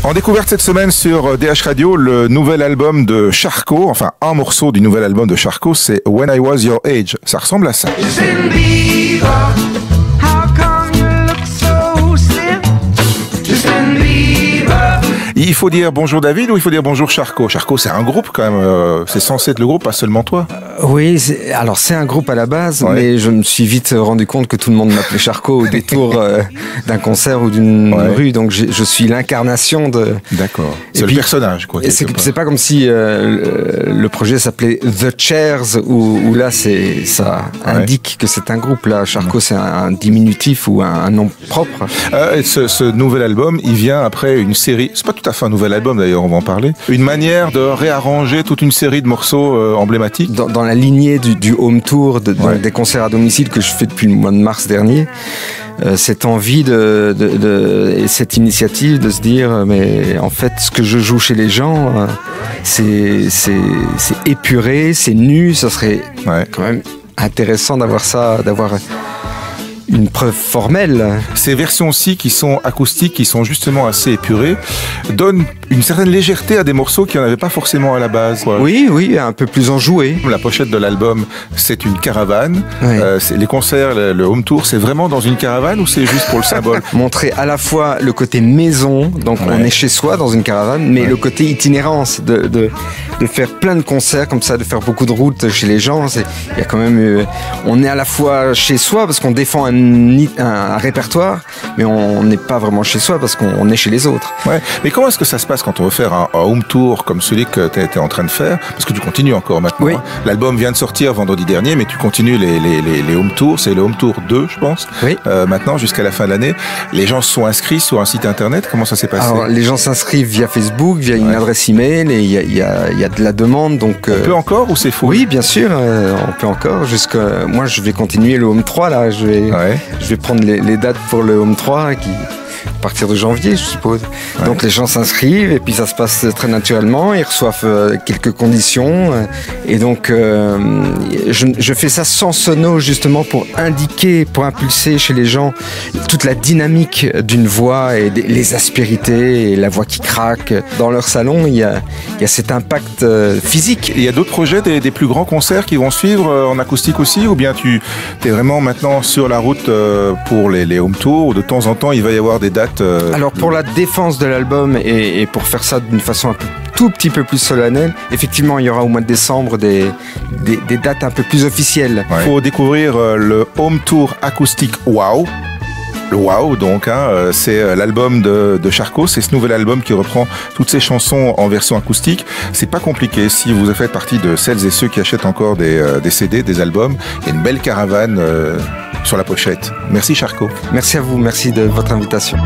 En découverte cette semaine sur DH Radio, le nouvel album de Charcot, enfin un morceau du nouvel album de Charcot, c'est When I Was Your Age. Ça ressemble à ça. Il faut dire bonjour David ou il faut dire bonjour Charcot? Charcot, c'est un groupe quand même, c'est censé être le groupe, pas seulement toi. Oui, alors c'est un groupe à la base, ouais. Mais je me suis vite rendu compte que tout le monde m'appelait Charcot au détour d'un concert ou d'une rue, donc je suis l'incarnation de... D'accord, c'est le personnage quoi. C'est pas comme si le projet s'appelait The Chairs, où là ça indique que c'est un groupe, là Charcot c'est un diminutif ou un nom propre. Ce nouvel album, il vient après une série, c'est pas tout à fait un nouvel album d'ailleurs, on va en parler, une manière de réarranger toute une série de morceaux emblématiques. Dans la lignée du home tour, des concerts à domicile que je fais depuis le mois de mars dernier, cette envie et cette initiative de se dire mais en fait ce que je joue chez les gens c'est épuré, c'est nu, ça serait quand même intéressant d'avoir une preuve formelle. Ces versions-ci qui sont acoustiques, qui sont justement assez épurées, donnent une certaine légèreté à des morceaux qui n'en avaient pas forcément à la base. Oui, un peu plus enjoué. La pochette de l'album, c'est une caravane. Oui. Les concerts, le home tour, c'est vraiment dans une caravane ou c'est juste pour le symbole? Montrer à la fois le côté maison, donc on est chez soi dans une caravane, mais le côté itinérance, de faire plein de concerts comme ça, de faire beaucoup de routes chez les gens. Il y a quand même, on est à la fois chez soi parce qu'on défend un répertoire, mais on n'est pas vraiment chez soi parce qu'on est chez les autres. Ouais. Mais comment est-ce que ça se passe quand on veut faire un home tour comme celui que tu étais en train de faire? Parce que tu continues encore maintenant. Oui. Hein. L'album vient de sortir vendredi dernier, mais tu continues les home tours. C'est le home tour 2, je pense. Oui. Maintenant, jusqu'à la fin de l'année. Les gens se sont inscrits sur un site internet. Comment ça s'est passé? Alors, les gens s'inscrivent via Facebook, via une adresse email, et il y a de la demande. Donc, on peut encore ou c'est faux? Oui, bien sûr, on peut encore. Moi, je vais continuer le home 3 là. Je vais prendre les dates pour le home 3 à partir de janvier, je suppose. Ouais. Donc les gens s'inscrivent et puis ça se passe très naturellement. Ils reçoivent quelques conditions. Et donc je fais ça sans sono justement pour indiquer, pour impulser chez les gens toute la dynamique d'une voix et les aspérités et la voix qui craque. Dans leur salon, il y a cet impact physique. Il y a d'autres projets, des plus grands concerts qui vont suivre en acoustique aussi, ou bien tu es vraiment maintenant sur la route pour les home tours, ou de temps en temps il va y avoir des dates? Alors pour la défense de l'album et pour faire ça d'une façon tout petit peu plus solennelle, effectivement il y aura au mois de décembre des dates un peu plus officielles. Il faut découvrir le home tour acoustique Wow. Le Wow, donc, c'est l'album de Charcot. C'est ce nouvel album qui reprend toutes ces chansons en version acoustique. C'est pas compliqué. Si vous faites partie de celles et ceux qui achètent encore des CD, des albums, il y a une belle caravane sur la pochette. Merci Charcot. Merci à vous, merci de votre invitation.